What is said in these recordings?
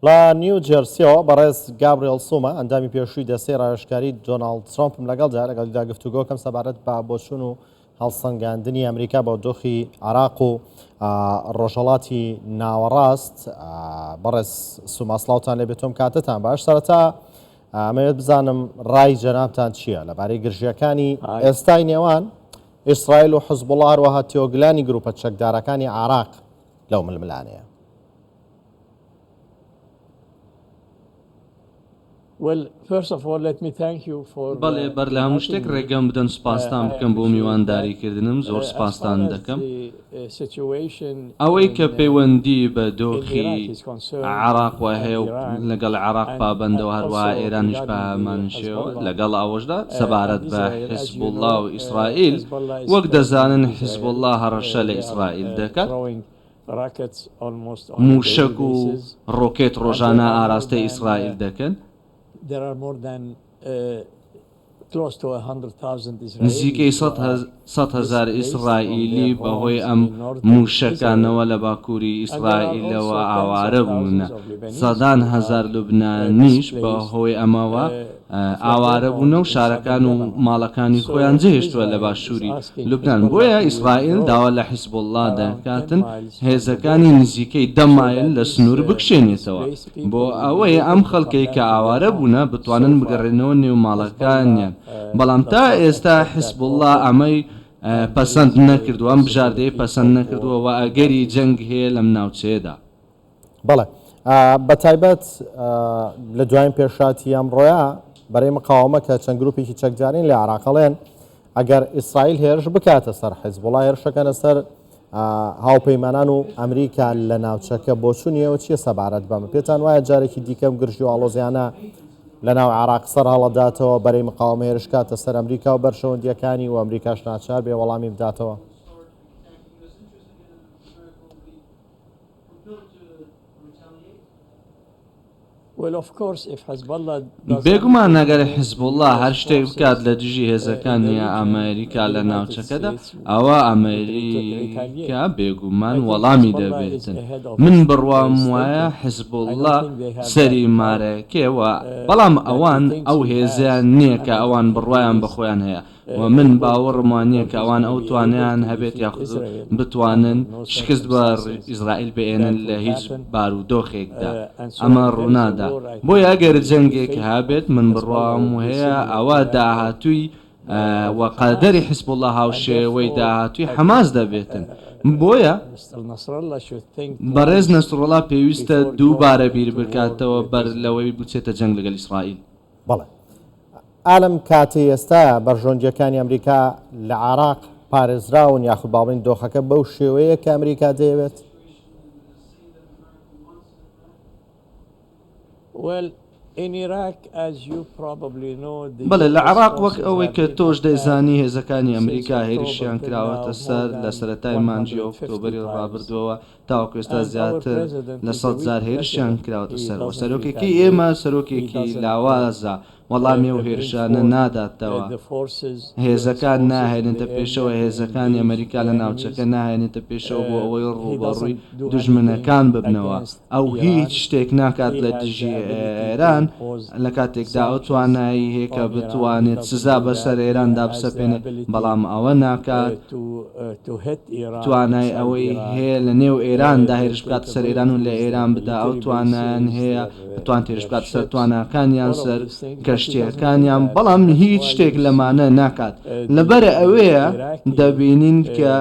لە نیو جێرسیەوە بەڕێز گابریێل سومە ئەندامی پێشووی دەسێ ڕایشکاری دۆناڵد ترامپم لەگەڵدا گفتوگۆکەم سەبارەت بە بۆچوون و هەڵسەنگاندنی ئەمریکا بۆ دۆخی عراق و ڕۆژهەڵاتی ناوەڕاست. بەڕێز سوما سڵاوتان لێ بێتۆم کاتتان باش. سەرەتا ئەمەوێت بزانم ڕای جەنابتان چییە لەبارەی گرژیەکانی ئێستای نێوان ئیسرائیل و حزبوڵڵاه هەروەها تێوەگلانی گروپە چەکدارەکانی عراق لەو ململانەیە؟ بەڵێ بەر لە هەموو شتێک ڕێگەم بدەن سوپاسان بکەم بۆ میوانداریکردنم، زۆر سوپاسان دەکەم. ئەوەی کە پەیوەندی بە دۆخی عراق وە هەیە و لەگەڵ عراق پابەندەوە هەروەها ئێرانیش پامانشەوە لەگەڵ ئەوەشدا سەبارەت بە حیزبوڵڵاه و ئیسرائیل، وەک دەزانن حیزبوڵڵاه هەڕەشە لە ئیسرائیل دەکات، موشک و ڕۆکێت ڕۆژانە ئاراستەی ئیسرائیل دەکەن. نزیکەی 100,000 ئیسرائیلی بەهۆی ئەم موشەکانەوە لە باکووری ئیسرائیلەوە ئاوارە بوونە. 100,000 لوبنانیش بەهۆی ئەمەوە ئاوارە بوونە و شارەکان و ماڵەکانی خۆیان جێهێشتووە لە باشووری لوبنان. بۆیە ئیسرائیل داوا لە حیزبوڵڵاه دەکاتن هێزەکانی نزیکەی 10 مایل لە سنوور بکشێنێتەوە بۆ ئەوەی ئەم خەڵکەی کە ئاوارە بوونە بتوانن بگەڕێنەوە نێو ماڵەکانیان. بەڵام تا ئێستا حیزبوڵڵاه ئەمەی پەسەند نەکردووە، ئەم بژاردەی پەسەند نەکردووە و ئەگەری جەنگ هەیە لەم ناوچەیەدا. بەڵێ بە تایبەت لە دوایین پێشاتی ئەمڕۆیە بەرەی مقاومە کە چەند گروپێکی چەکدارین لە عراقەڵێن ئەگەر ئیسرائیل هێرش بکاتە سەر حیزبوڵڵاه هێرشەکەنە سەر هاوپەیمانان و ئەمریکا لە ناوچەکە بۆچوونیەوە چییە سەبارەت بەمە؟ پێتان وایە جارێکی دیکەم گرژی و ئاڵۆزیانە لە ناو عراق سەر هەڵەداتەوە بەرەی مقاومە هێرش کاتە سەر ئەمریکا و بەرشەوەندیەکانی و ئەمریکاش ناچار بێ وەڵامی بداتەوە؟ بێگومان نەگەر حیزبوڵڵاه هەر شتێک بکات لە دژی هێزەکانی ئەمریکا لە ناوچەکەدا، ئەوە ئەمریکا بێگومان وەڵامی دەبێتن. من بڕوام وایە حیزبوڵڵاه سەری مارەکێوە، بەڵام ئەوان ئەو هێزیان نییە کە ئەوان بڕوایان بەخۆیان هەیە و من باوەڕم وانە کە ئەوان ئەو توانیان هەبێت یاخود بتوانن شکست بە ئیسرائیل بێنن لە هیچ بارودۆخێکدا. ئەمە ڕوونادا. بۆیە ئەگەر جەنگێک هابێت من بڕوام هەیە ئەوە داهاتووی وەقەدەری حیزبوڵڵاه هاوشێوەی داهاتووی حەماس دەبێتن. بۆیە بەڕێز نەسڕوڵڵاه پێویستە دووبارە بیر بکاتەوە بەر لەوەی بچێتە جەنگ لەگەڵ ئیسرائیل. بەڵێ ئالم کاتی ئێستا بەرژۆنجیەکانی ئەمریکا لە عراق پارێزراون یاخود باڵین دۆخەکە بەو شێوەیە کە ئەمریکا دەیەوێت؟ بەڵێ لە عراق وەک ئەوەی کە تۆش دەیزانی هێزەکانی ئەمریکا هێرشیان کراوەتە سەر لە سەرەتای مانجی ئۆکتۆبەری ڕابردووەوە تاوەکو ئێستا زیاتر لە 100,000 هێرشیان کراوەتە سەرەوە. سەرۆکێکی ئێمە سەرۆکێکی لاوازە، وەڵامی و هێرشانە ناداتەوە. هێزەکان ناهێنێتە پێشەوە، هێزەکانی ئەمریکا لە ناوچەکە ناهێنێتە پێشەوە بۆ ئەوەی ڕوبەڕووی دوژمنەکان ببنەوە. ئەو هیچ شتێک ناکات لە دژی ئێران لە کاتێکدا ئەو توانایی هەیە کە بتوانێت سزا بەسەر ئێراندا بسەپێنێت، بەڵام ئەوە ناکات. توانای ئەوەی هەیە لە نێو ئێراندا هێرش بکات سەر ئێران و لە ئێران بدا، ئەو توانیان هەیە بتوان تێرش بکات سەر تواناکانیان سەر کەشتیەکانیان، بەڵام هیچ شتێک لەمانە ناکات. لەبەر ئەوەیە دەبینین کە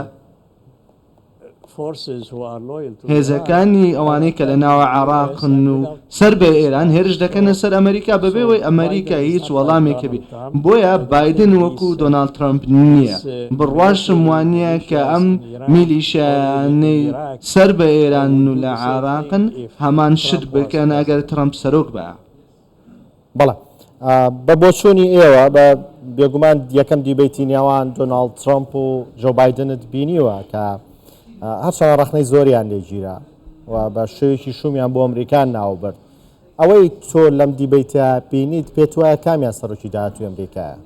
هێزەکانی ئەوانەی کە لە ناوە عراقن و سەر بە ئێران هێرش دەکەنە سەر ئەمریکا بەبێەوەی ئەمریکا هیچ وەڵامێکە بێ. بۆیە بایدن وەکو دۆناڵد ترامپ نییە. بڕواشم وانە کە ئەم میلیشیانەی سەر بە ئێران و لە عراقن هەمان شت بکەن ئەگەر ترامپ سەرۆک بە. بەڵێ بە بۆچوونی ئێوە بە بێگومان یەکەم دیبەیتی نێوان دۆناڵد ترامپ و جۆ بایدنت بینیوە کە هەرچەند ڕەخنەی زۆریان لێگیرا و بە شێوێکی شومیان بۆ ئەمریکان ناوبرد. ئەوەی تۆ لەم دیبەیتە بینیت پێت وایە کامیان سەرۆکی داهاتووی ئەمریکایە؟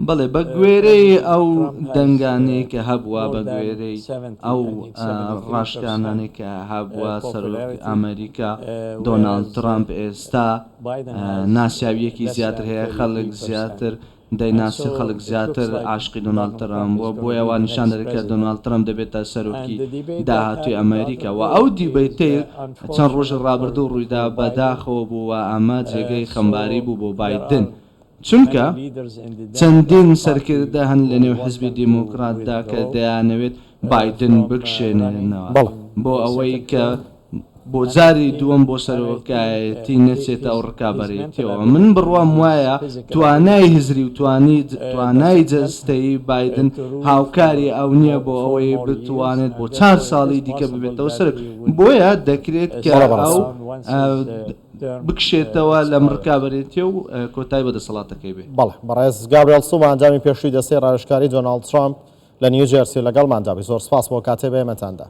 بەڵێ بە گوێرەی ئەو دەنگانەی کە هەبووە بە گوێرەی ئەو ڕاشکانانەی کە هەبووە سەرۆکی ئەمریکا دۆناڵد ترامپ ئێستا ناسیاویەکی زیاتر هەیە خەڵک زیاتر دەیناسی خەڵک زیاتر عاشقی دۆناڵد ترامپ بووە بۆیە ئەوە نیشان دەدەکات دۆناڵد ترامپ دەبێتە سەرۆکی داهاتووی ئەمریکا و ئەو دیبەتەی چەند ڕۆژ ڕابردوو ڕوویدا بەداخەوە بووە ئەمە جێگەی خەمباری بوو بۆ بایدن چونکە چەندین سەرکردە هەن لە نێو حزبی دیموکراتدا کە دەیانەوێت بایدن بکشێنێنەوە بۆ ئەوەی کە بۆ جاری دووەم بۆ سەرۆکایەتی نەچێتە ئەو ڕکابەرێتیەوە من بڕوام وایە توانای هزری و توانای جەستەی بایدن هاوکاری ئەو نییە بۆ ئەوەی بتوانێت بۆ 4 ساڵی دیکە ببێتەوە سەرک بۆیە دەکرێت کە ئەو بکشێتەوە لە ڕکابەرێتی و کۆتای بەدەسەڵاتەکەی بێ. بەڵێ بەڕێز گابریێل سوما ئەنجامی پێشووی دەسەی ڕایشکاری دۆناڵد ترامپ لە نیو جێرسی لەگەڵماندا بێ. زۆر سپاس بۆ کاتێ بەێمەتاندا.